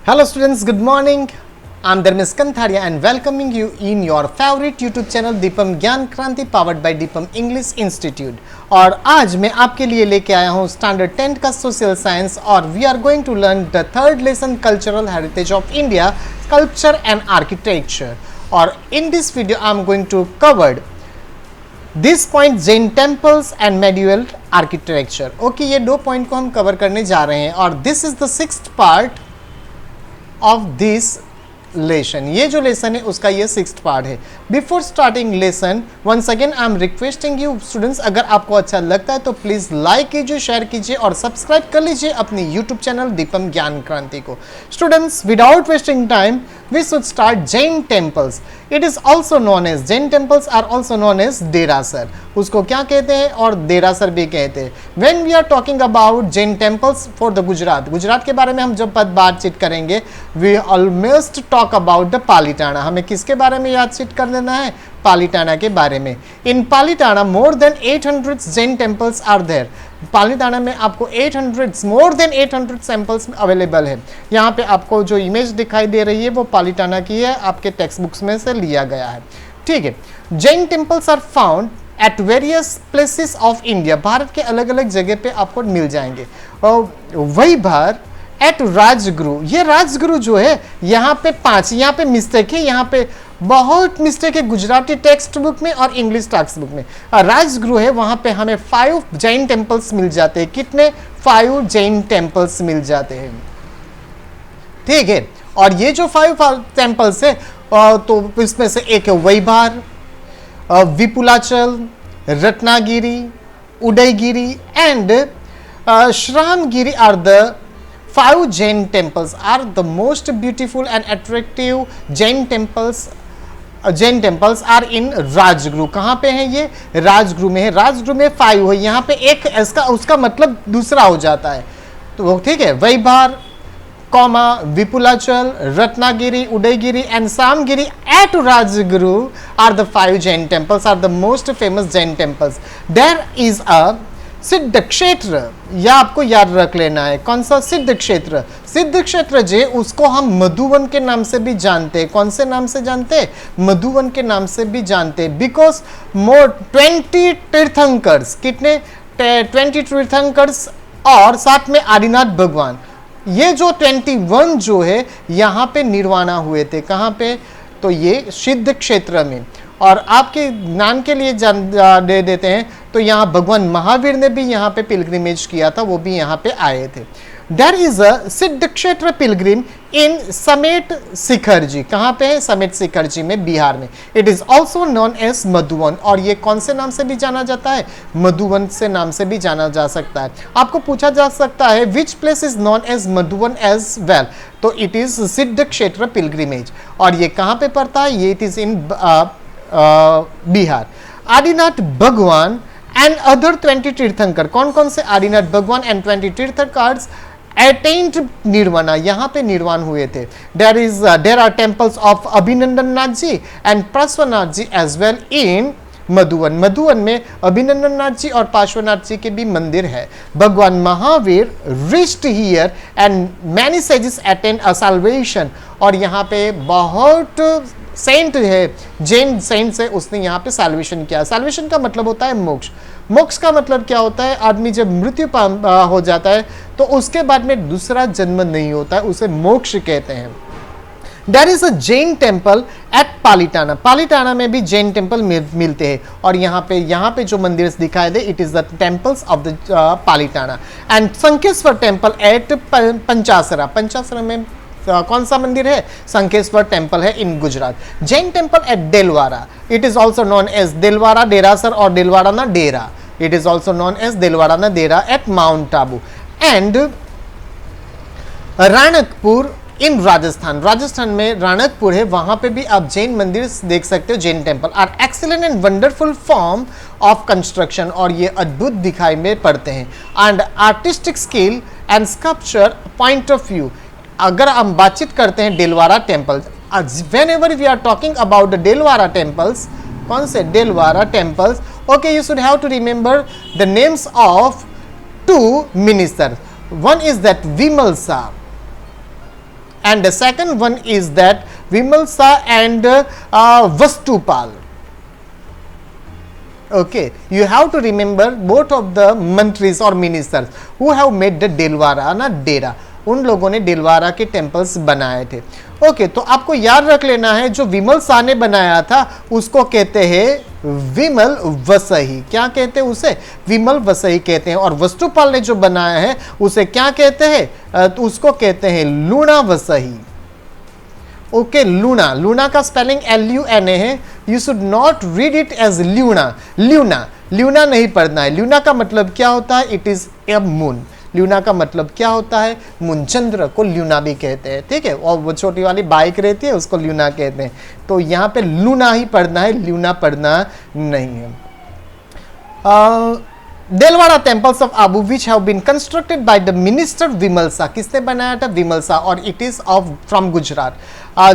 Hello students, good morning. I'm Dharmesh Kantharia and welcoming you in your favorite YouTube channel Deepam Gyan Kranti powered by Deepam English Institute. और आज मैं आपके लिए लेके आया हूँ स्टैंडर्ड 10 का सोशल साइंस और we are going to learn the third lesson cultural heritage of India, culture and architecture. और in this video I am going to covered this point Jain temples and medieval architecture. Okay, ये दो point को हम cover करने जा रहे हैं और this is the sixth part of this lesson. ये जो लेसन है उसका ये सिक्स्थ पार्ट है. Before starting lesson once again I am requesting you students, अगर आपको अच्छा लगता है तो प्लीज लाइक कीजिए, शेयर कीजिए और सब्सक्राइब कर लीजिए अपनी यूट्यूब चैनल दीपम ज्ञान क्रांति को. Students, without wasting time we should start Jain temples. It is also known as Jain temples are also known as Derasar. उसको क्या कहते हैं और देरासर भी कहते हैं. When we are talking about Jain temples for the Gujarat के बारे में हम जब बातचीत करेंगे we almost talk about the Palitana. हमें किसके बारे में यादचीत कर लेना है? पालीताना के बारे में. In Palitana more than 800 Jain temples are there. Palitana में आपको 800 मोर देन 800 टेम्पल्स अवेलेबल है. यहाँ पे आपको जो इमेज दिखाई दे रही है वो पालीताना की है, आपके टेक्स्ट बुक्स में से लिया गया है. ठीक है. Jain temples are found at various places of India. भारत के अलग अलग जगह पे आपको मिल जाएंगे. और वही बार एट राजगुरु, ये राजगुरु जो है यहाँ पे 5, यहाँ पे मिस्टेक है, यहाँ पे बहुत मिस्टेक है गुजराती टेक्स्ट बुक में और इंग्लिश टेक्स्ट बुक में. राजगुरु है वहाँ पे हमें 5 जैन टेम्पल्स मिल जाते हैं. कितने? 5 जैन टेम्पल्स मिल जाते हैं. ठीक है. और ये जो 5 टेम्पल्स है तो इसमें से एक है Vaibhar, Vipulachal, Ratnagiri, Udaygiri and Shramgiri are the 5 Jain temples are the most beautiful and attractive Jain temples. Jain temples are in Rajguru. कहाँ पे है ये? राजगुरु में है. राजगुरु में 5 है, यहाँ पे एक इसका उसका मतलब दूसरा हो जाता है. तो ठीक है. Vaibhar, comma, Vipulachal, Ratnagiri, Udaygiri and Samgiri at Rajguru are the 5 Jain temples are the most famous Jain temples. There is a Siddha Kshetra, या आपको याद रख लेना है. कौन सा? सिद्ध क्षेत्र. सिद्ध क्षेत्र जे उसको हम मधुवन के नाम से भी जानते हैं. कौन से नाम से जानते हैं? मधुवन के नाम से भी जानते हैं. बिकॉज मोर 20 तीर्थंकर्स, कितने? 20 तीर्थंकर्स और साथ में आदिनाथ भगवान. ये जो 21 जो है यहाँ पे निर्वाणा हुए थे. कहाँ पे? तो ये सिद्ध क्षेत्र में. और आपके ज्ञान के लिए दे देते हैं तो यहाँ भगवान महावीर ने भी यहाँ पे पिलग्रिमेज किया था, वो भी यहाँ पे आए थे. देयर इज अ सिद्ध क्षेत्र पिलग्रिम इन समेट शिखर जी. कहाँ पे है? समेट शिखर जी में, बिहार में. It is also known as Madhuban. और ये कौन से नाम से भी जाना जाता है? मधुवन से नाम से भी जाना जा सकता है. आपको पूछा जा सकता है which place is known as Madhuban as well, तो it is Siddha Kshetra pilgrimage. और ये कहाँ पे पड़ता है? ये इट इज इन बिहार. आदिनाथ भगवान एंड अदर 20 तीर्थंकर. कौन कौन से? आदिनाथ भगवान एंड 20 तीर्थंकर्स attained निर्वाणा, यहाँ पे निर्वाण हुए थे. there are temples of Abhinandan Nath ji and Parshvanath ji as well in Madhuban. Madhuban में अभिनंदन नाथ जी और पार्श्वनाथ जी के भी मंदिर है. भगवान Mahavir reached here and many sages attained a salvation. और यहाँ पे बहुत सेंट है, जैन सेंट से उसने यहाँ पे साल्वेशन किया. साल्वेशन का मतलब होता है मोक्ष. मोक्ष का मतलब क्या होता है? आदमी जब मृत्यु हो जाता है तो उसके बाद में दूसरा जन्म नहीं होता है, उसे मोक्ष कहते हैं. There is a Jain temple at Palitana. Palitana में भी जैन टेम्पल मिलते हैं. और यहाँ पे जो मंदिर दिखाई दे it is the temples of the Palitana. And Shankheshwar temple at Panchasara. Panchasara में कौन सा मंदिर है? शंखेश्वर टेम्पल है in Gujarat. Jain temple at Delwada. It is also known as Delwada Derasar और देलवाड़ा ना Dera. It is also known as Delwada ना Dera at mount Abu. And Ranakpur in Rajasthan. Rajasthan में राणकपुर है, वहां पे भी आप जैन मंदिर देख सकते हो. Jain temple are excellent and wonderful form of construction. और ये अद्भुत दिखाई में पड़ते हैं. And artistic skill and sculpture point of view. अगर हम बातचीत करते हैं Delwara temple, whenever we are talking about the Delwara temples, कौन से? डेलवाड़ा temples. Okay, you should have to remember the names of 2 ministers. One is that Vimalsa. and the second one is that Vimalsa and Vastupal. Okay, you have to remember both of the mantris or ministers who have made the Dilwara ना डेरा, उन लोगों ने दिलवारा के temples बनाए थे। Okay, तो आपको याद रख लेना है जो विमल शाह ने बनाया था उसको कहते हैं विमल वसई। क्या कहते हैं उसे? विमल वसई कहते हैं। और वस्तुपाल ने जो बनाया है उसे क्या कहते हैं? तो उसको कहते हैं लूणा वसई। ओके, लूना, लूना का स्पेलिंग LUNA है। You should not read it as luna, luna, luna नहीं पढ़ना है। ल्यूना का मतलब क्या होता है? It is a moon. Luna का मतलब क्या होता है? मून। चंद्र को ल्यूना भी कहते हैं, ठीक है। और वो छोटी वाली बाइक रहती है उसको ल्यूना कहते हैं। तो यहाँ पे लूना ही पढ़ना है, ल्यूना पढ़ना नहीं है। Delwara temples of Abu which have been constructed by the minister Vimalsa. किसने बनाया था? विमलसा। और it is of from Gujarat.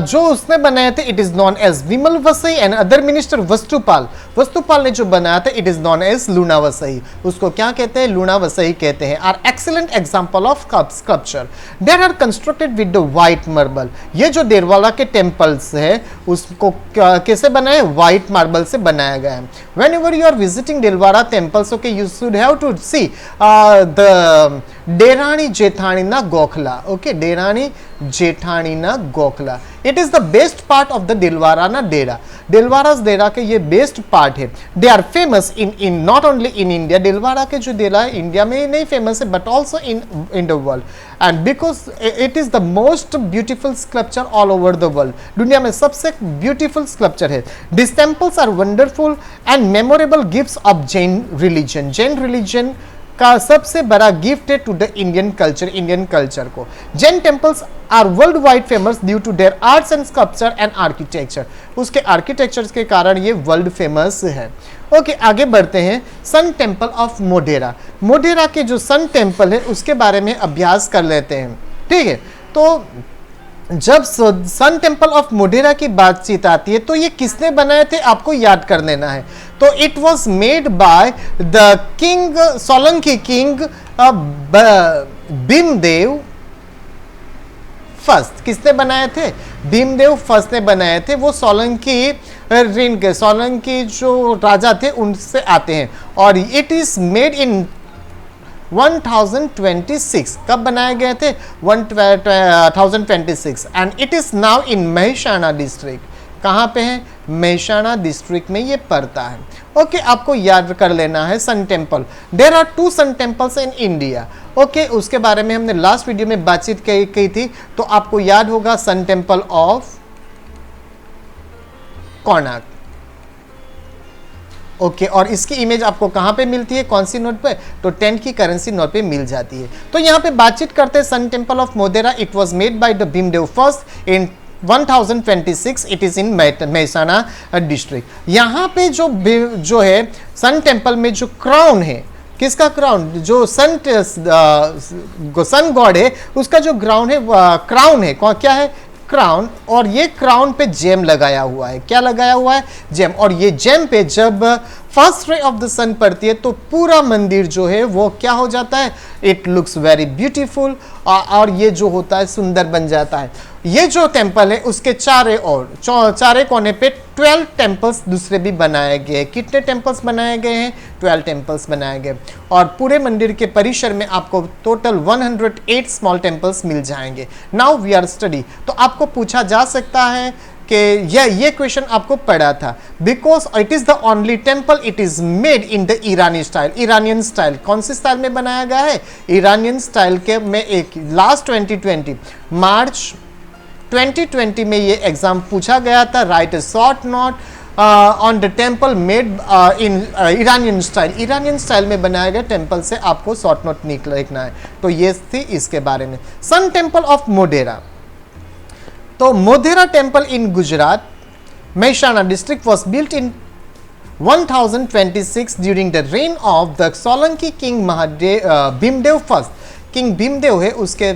जो उसने बनाए थे it is known as Vimal Vasahi and other minister Vastupal. Vastupal ने जो बनाया था it is known as Luna Vasahi. उसको क्या कहते हैं? लूना वसई कहते हैं। Are excellent example of sculpture. There are constructed with the white marble. ये जो देलवाड़ा के टेम्पल्स है उसको कैसे बनाए? व्हाइट मार्बल से बनाया गया है। Whenever you are visiting Delwada temples, okay, you should have to see the Derani Jethani ना गोखला। ओके, डेरानी जेठानी ना Gokhla. It is the best part of the Dilwara ना डेरा। दिलवारास डेरा के ये बेस्ट पार्ट है। They are famous in not only in India. Dilwara के जो डेरा है India में ही नहीं फेमस है but also in the world. And because it is the most beautiful sculpture all over the world. दुनिया में सबसे ब्यूटिफुल स्कल्पचर है। This temples are wonderful and memorable gifts of Jain religion. Jain religion का सबसे बड़ा गिफ्ट है to the Indian culture, Indian culture को। Jain temples are world wide famous due to their arts and sculpture and architecture. उसके architecture के कारण ये world famous है। ओके, आगे बढ़ते हैं। Sun temple of Modhera. Modhera के जो सन टेम्पल है उसके बारे में अभ्यास कर लेते हैं, ठीक है। तो जब सन टेम्पल ऑफ मोढेरा की बातचीत आती है तो ये किसने बनाए थे आपको याद कर लेना है। तो it was made by the king, Solanki king Bhimdev first. किसने बनाए थे? भीमदेव फर्स्ट ने बनाए थे। वो सोलंकी ऋण के, सोलंकी जो राजा थे उनसे आते हैं। और इट इज मेड इन 1026। कब बनाए गए थे? 1026 and it is now in Mahesana district. कहाँ पे है? महिसाणा डिस्ट्रिक्ट में ये पड़ता है। ओके, आपको याद कर लेना है sun temple. There are 2 sun temples in India. Okay, उसके बारे में हमने लास्ट वीडियो में बातचीत की थी, तो आपको याद होगा sun temple of Konark. Okay, और इसकी इमेज आपको कहां पे मिलती है? कौन सी नोट पे? तो 10 की करेंसी नोट पे मिल जाती है। तो यहां पे बातचीत करते हैं sun temple of Modhera. It was made by the Bhimdev first in 1026। It is in Mahesana district. यहां पे जो है सन टेम्पल में जो क्राउन है, किसका क्राउन? जो सन गॉड है उसका जो क्राउन है क्या है? क्राउन। और ये क्राउन पे जेम लगाया हुआ है। क्या लगाया हुआ है? जेम। और ये जेम पे जब फर्स्ट रे ऑफ द सन पड़ती है तो पूरा मंदिर जो है वो क्या हो जाता है? It looks very beautiful. और ये जो होता है सुंदर बन जाता है। ये जो टेम्पल है उसके चारे कोने पे 12 टेम्पल्स दूसरे भी बनाए गए। कितने टेम्पल्स बनाए गए हैं? 12 टेम्पल्स बनाए गए। और पूरे मंदिर के परिसर में आपको टोटल 108 स्मॉल टेम्पल्स मिल जाएंगे। Now we are study. तो आपको पूछा जा सकता है कि ये क्वेश्चन आपको पढ़ा था। Because it is the only temple it is made in the Irani style. Iranian style. कौन सी स्टाइल में बनाया गया है? ईरानियन स्टाइल के में एक लास्ट 2020 मार्च 2020 में ये एग्जाम पूछा गया था। Right A short note on the temple made in Iranian style. Iranian style में बनाया गया टेम्पल से आपको शॉर्ट नोट लिखना है। तो ये थी इसके बारे में। Sun temple of Modhera. तो Modhera temple in Gujarat, Mahesana district was built in 1026 during the reign of the Solanki king Bhimdev first. King Bhimdev है उसके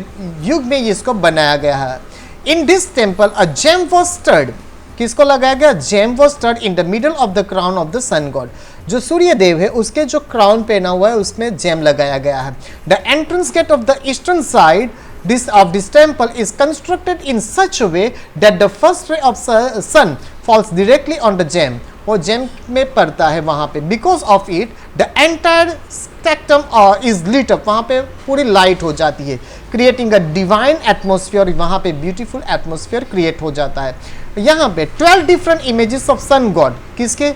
युग में इसको बनाया गया है। In this temple a gem was stirred. किसको लगाया गया? Gem was stirred in the middle of the crown of the sun god. जो सूर्य देव है उसके जो क्राउन पहना हुआ है उसमें जेम लगाया गया है। The entrance gate of the eastern side this temple is constructed in such a way that the first ray of sun falls directly on the gem. वो जेम में पड़ता है वहाँ पे. Because of it, the entire spectrum is lit up. वहाँ पे पूरी light हो जाती है, creating a divine atmosphere. वहाँ पे beautiful atmosphere create हो जाता है. यहाँ पे 12 different images of sun god. किसके?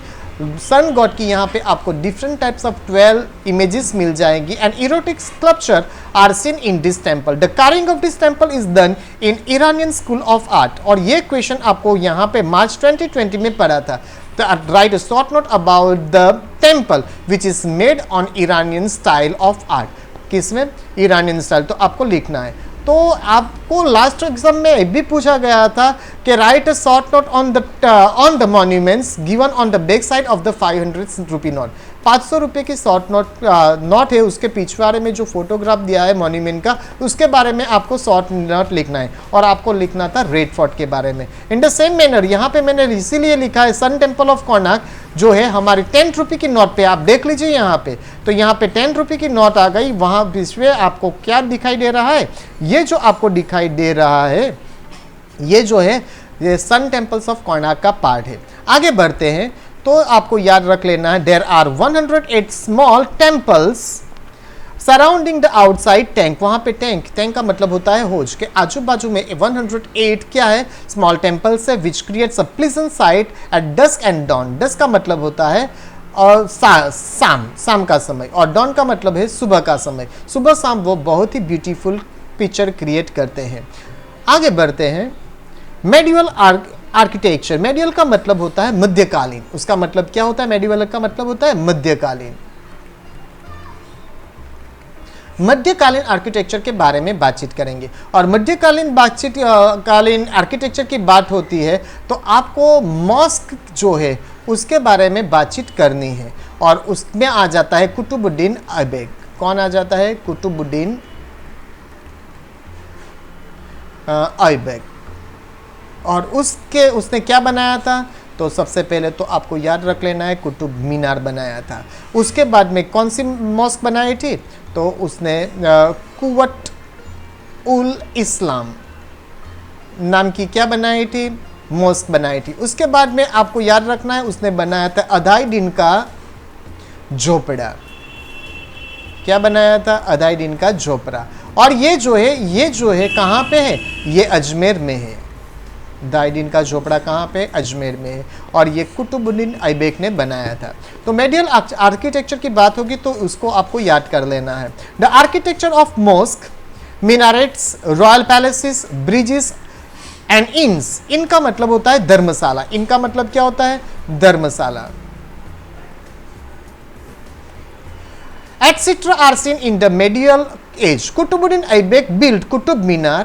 सन गॉड की यहाँ पे आपको डिफरेंट टाइप्स ऑफ 12 इमेजेस मिल जाएंगी. And erotic sculpture are seen in this temple. The carving of this temple is done in Iranian school of art. और ये question आपको यहाँ पे मार्च 2020 में पढ़ा था. Write a short note about the temple which is made on Iranian style of art. किसमें? Iranian style. तो आपको लिखना है. तो आपको लास्ट एग्जाम में भी पूछा गया था कि right a short note on the monuments given on the back side of the 500 rupee note. 500 रुपये की शॉर्ट नोट है, उसके पिछवाड़े में जो फोटोग्राफ दिया है मॉन्यूमेंट का, उसके बारे में आपको शॉर्ट नोट लिखना है. और आपको लिखना था रेड फोर्ट के बारे में. इन द सेम मैनर यहाँ पे मैंने इसीलिए लिखा है सन टेम्पल ऑफ कोणार्क, जो है हमारी 10 रुपये की नोट पे. आप देख लीजिए यहाँ पे. तो यहाँ पे 10 रुपये की नोट आ गई. वहाँ बीच में आपको क्या दिखाई दे रहा है? ये जो आपको दिखाई दे रहा है, ये जो है ये सन टेम्पल्स ऑफ कोणार्क का पार्ट है. आगे बढ़ते हैं. तो आपको याद रख लेना है, there are 108 small temples surrounding the outside tank. वहां पे टैंक का मतलब होता है होज के आजू बाजू में 108 क्या है? स्मॉल टेम्पल्स है, which creates a pleasant sight at dusk and dawn. Dusk का मतलब होता है और शाम का समय, और डॉन का मतलब है सुबह का समय. सुबह शाम वो बहुत ही ब्यूटीफुल पिक्चर क्रिएट करते हैं. आगे बढ़ते हैं. Medieval architecture. मेडिवल का मतलब होता है मध्यकालीन. उसका मतलब क्या होता है? मेडिवल का मतलब होता है मध्यकालीन. मध्यकालीन आर्किटेक्चर के बारे में बातचीत करेंगे. और मध्यकालीन कालीन आर्किटेक्चर की बात होती है तो आपको मॉस्क जो है उसके बारे में बातचीत करनी है. और उसमें आ जाता है कुतुबुद्दीन ऐबक. कौन आ जाता है? कुतुबुद्दीन ऐबक. और उसने क्या बनाया था? तो सबसे पहले तो आपको याद रख लेना है कुतुब मीनार बनाया था. उसके बाद में कौन सी मॉस्क बनाई थी? तो उसने कुव्वत उल इस्लाम नाम की क्या बनाई थी? मॉस्क बनाई थी. उसके बाद में आपको याद रखना है उसने बनाया था अढ़ाई दिन का झोपड़ा. क्या बनाया था? अढ़ाई दिन का झोपड़ा. और ये जो है कहाँ पे है? ये अजमेर में है. ढाई दिन का झोपड़ा कहाँ पे? अजमेर में है. और ये कुतुबुद्दीन ऐबक ने बनाया था. तो मेडिवल आर्किटेक्चर की बात होगी तो उसको आपको याद कर लेना है. The architecture of mosque, minarets, royal palaces, bridges and inns. इनका मतलब होता है धर्मशाला. इनका मतलब क्या होता है? Dharamshala. Etcetera are seen in the medieval age. Qutbuddin Aibak built Qutub Minar,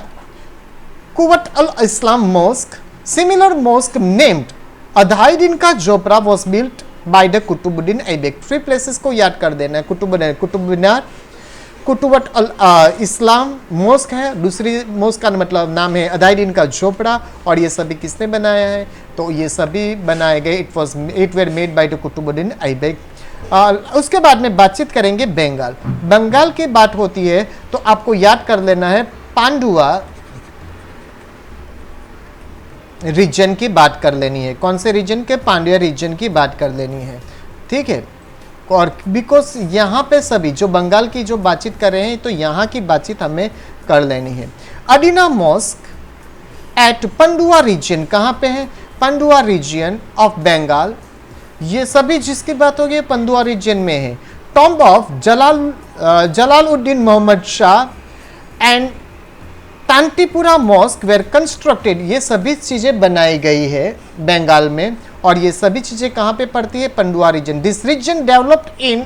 Quwwat al-Islam Mosque. Similar mosque named Adhai Din Ka Jhonpra was built by the Qutubuddin Aibak. 3 places को याद कर देना है. कुतुब मीनार, कुतुबत इस्लाम मॉस्क है, दूसरी मॉस्क का मतलब नाम है अढ़ाई दिन का झोपड़ा. और ये सभी किसने बनाया है? तो ये सभी बनाए गए it were made by the Qutubuddin Aibak. उसके बाद में बातचीत करेंगे बंगाल. बंगाल की बात होती है तो आपको याद कर लेना है पांडुआ रीजन की बात कर लेनी है. कौन से रीजन के? पांड्या रीजन की बात कर लेनी है. ठीक है. और बिकॉज यहाँ पे सभी जो बंगाल की जो बातचीत कर रहे हैं तो यहाँ की बातचीत हमें कर लेनी है. Adina mosque at Pandua region. कहाँ पे है? Pandua region of Bengal. ये सभी जिसकी बात होगी पंडुआ रीजन में है. Tomb of Jalaluddin Mohammad Shah and Tantipura mosque were constructed. ये सभी चीज़ें बनाई गई है बंगाल में. और ये सभी चीज़ें कहाँ पे पड़ती है? Pandua region. This region developed in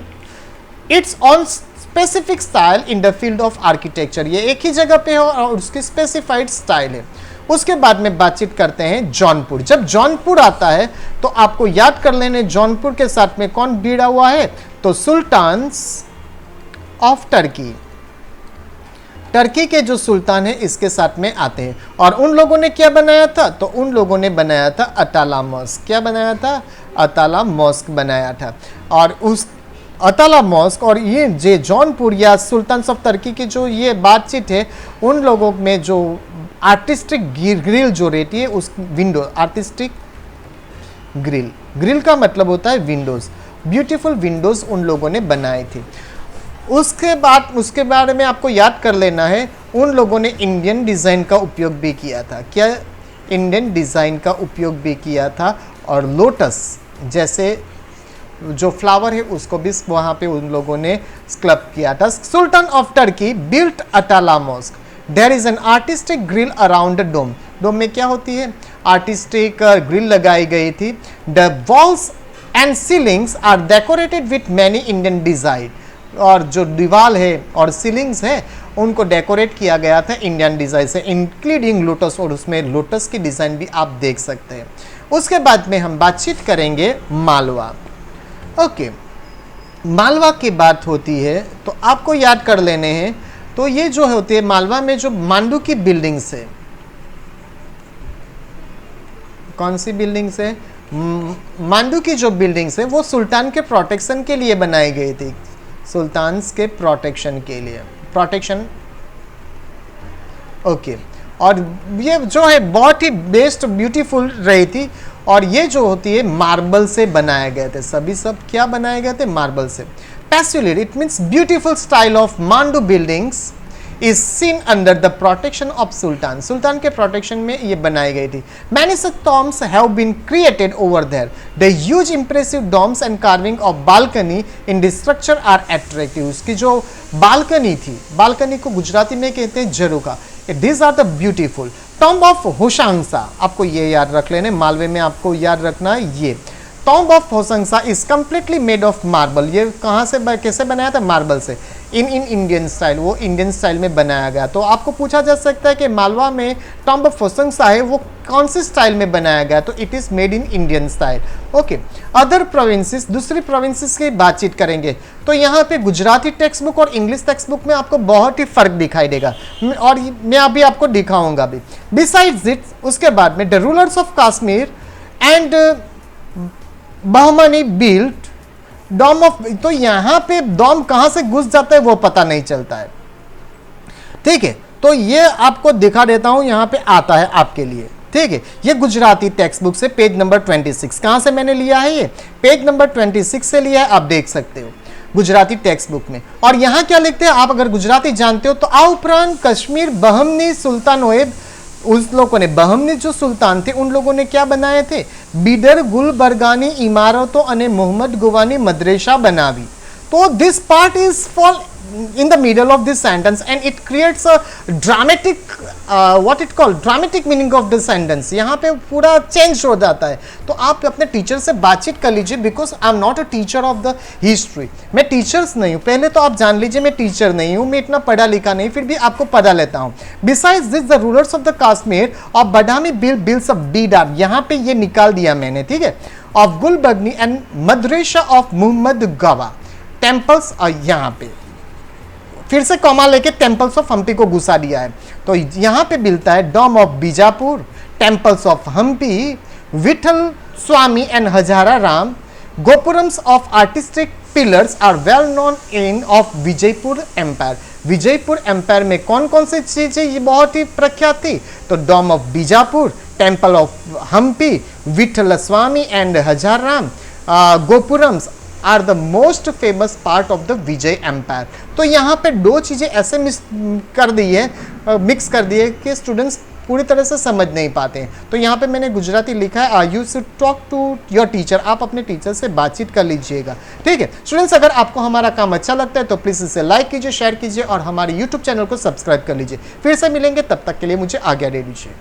its own specific style in the field of architecture. ये एक ही जगह पे है और उसकी स्पेसिफाइड स्टाइल है. उसके बाद में बातचीत करते हैं जौनपुर. जब जौनपुर आता है तो आपको याद कर लेने जौनपुर के साथ में कौन भिड़ा हुआ है? तो सुल्तान्स ऑफ टर्की. टर्की के जो सुल्तान है इसके साथ में आते हैं. और उन लोगों ने क्या बनाया था? तो उन लोगों ने बनाया था अताला मॉस्क. क्या बनाया था? अताला मॉस्क बनाया था. और अताला मॉस्क और ये जे जौनपुर या सुल्तान ऑफ तुर्की की जो ये बातचीत है, उन लोगों में जो आर्टिस्टिक ग्रिल जो रहती है उस विंडो, आर्टिस्टिक ग्रिल, ग्रिल का मतलब होता है विंडोज, ब्यूटीफुल विंडोज उन लोगों ने बनाए थे। उसके बारे में आपको याद कर लेना है, उन लोगों ने इंडियन डिज़ाइन का उपयोग भी किया था। क्या? इंडियन डिज़ाइन का उपयोग भी किया था, और लोटस जैसे जो फ्लावर है उसको भी वहाँ पे उन लोगों ने स्कल्प किया था। Sultan of Turkey built Atala mosque, there is an artistic grill around the dome. Dome में क्या होती है? आर्टिस्टिक ग्रिल लगाई गई थी। The walls and ceilings are decorated with many Indian design, और जो दीवार है और सीलिंग्स है उनको डेकोरेट किया गया था इंडियन डिज़ाइन से, इंक्लूडिंग लोटस, और उसमें लोटस की डिज़ाइन भी आप देख सकते हैं। उसके बाद में हम बातचीत करेंगे मालवा। ओके, मालवा की बात होती है तो आपको याद कर लेने हैं। तो ये जो होती है मालवा में जो मांडू की बिल्डिंग्स है, कौन सी बिल्डिंग्स है? मांडू की जो बिल्डिंग्स है वो सुल्तान के प्रोटेक्शन के लिए बनाई गई थी, सुल्तान के प्रोटेक्शन के लिए, प्रोटेक्शन। ओके, और ये जो है बहुत ही बेस्ट ब्यूटीफुल रही थी, और ये जो होती है मार्बल से बनाए गए थे, सभी सब क्या बनाए गए थे? मार्बल से। Peculiar, it means beautiful style of Mandu buildings is seen under the protection of sultan, sultan के प्रोटेक्शन में ये बनाई गई थी। Many such tombs have been created over there, the huge impressive domes and carving of balcony in the structure are attractive. उसकी जो balcony थी, balcony को गुजराती में कहते हैं jharokha, this are the beautiful. Tomb of Hoshangshah, आपको ये याद रख लेने, मालवे में आपको याद रखना है ये। Tomb of Hoshangshah is completely made of marble, ये कहाँ से कैसे बनाया था? मार्बल से, इन इंडियन स्टाइल, वो इंडियन स्टाइल में बनाया गया। तो आपको पूछा जा सकता है कि मालवा में टॉम्ब ऑफ होशंगसा है वो कौन से स्टाइल में बनाया गया? तो it is made in Indian style. Okay, other provinces, दूसरी प्रोविंसेस की बातचीत करेंगे तो यहाँ पे गुजराती टेक्स्ट बुक और इंग्लिश टेक्स्ट बुक में आपको बहुत ही फर्क दिखाई देगा, और मैं अभी आपको दिखाऊंगा भी। बिसाइड्स इट, उसके बाद में the rulers of Kashmir and Bahmani built dome of, तो यहां पे डॉम कहां से घुस जाता है वो पता नहीं चलता है, ठीक है। तो ये आपको दिखा देता हूं, यहां पे आता है आपके लिए, ठीक है। ये गुजराती टेक्स्ट बुक से पेज नंबर 26, कहां से मैंने लिया है? ये पेज नंबर 26 से लिया है, आप देख सकते हो गुजराती टेक्स्ट बुक में। और यहां क्या लिखते हैं? आप अगर गुजराती जानते हो तो आ उपरांत कश्मीर बहमनी सुल्तानोए, उस लोगों ने, बहमनी जो सुल्तान थे उन लोगों ने क्या बनाए थे? बीडर गुलबर्गानी इमारतों अने मोहम्मद गुवानी मदरेसा बनावी। तो this part is fall in the middle of this sentence and it creates a dramatic what it called dramatic meaning of the sentence। यहाँ पे पूरा चेंज हो जाता है। तो आप अपने टीचर से बातचीत कर लीजिए, because I am not a teacher of the history, मैं टीचर्स नहीं हूँ। पहले तो आप जान लीजिए मैं टीचर नहीं हूँ, मैं इतना पढ़ा लिखा नहीं, फिर भी आपको पढ़ा लेता हूँ। Besides this the rulers of the Kashmir of Badami bills of Bidar, यहाँ पे ये निकाल दिया मैंने, ठीक है, of Gulbargani and madrasa of Mohammad Gawan temples, और यहाँ पे फिर से कॉमा लेके टेम्पल्स ऑफ हम्पी को घुसा दिया है। तो यहां पे मिलता है dome of Bijapur, temples of Hampi, Vitthal Swami and Hazara Ram, gopurams of artistic pillars are well known in of Vijaypur empire. Vijaypur empire में कौन कौन सी चीजें ये बहुत ही प्रख्यात थी? तो dome of Bijapur, temple of Hampi, Vitthal Swami and Hazara Ram, gopurams are the most famous part of the Vijay empire. तो यहाँ पे दो चीज़ें ऐसे मिक्स कर दी है कि स्टूडेंट्स पूरी तरह से समझ नहीं पाते हैं। तो यहाँ पे मैंने गुजराती लिखा है, you should talk to your teacher, आप अपने टीचर से बातचीत कर लीजिएगा, ठीक है। स्टूडेंट्स, अगर आपको हमारा काम अच्छा लगता है तो प्लीज़ इसे लाइक कीजिए, शेयर कीजिए और हमारे यूट्यूब चैनल को सब्सक्राइब कर लीजिए। फिर से मिलेंगे, तब तक के लिए मुझे आज्ञा दे दीजिए।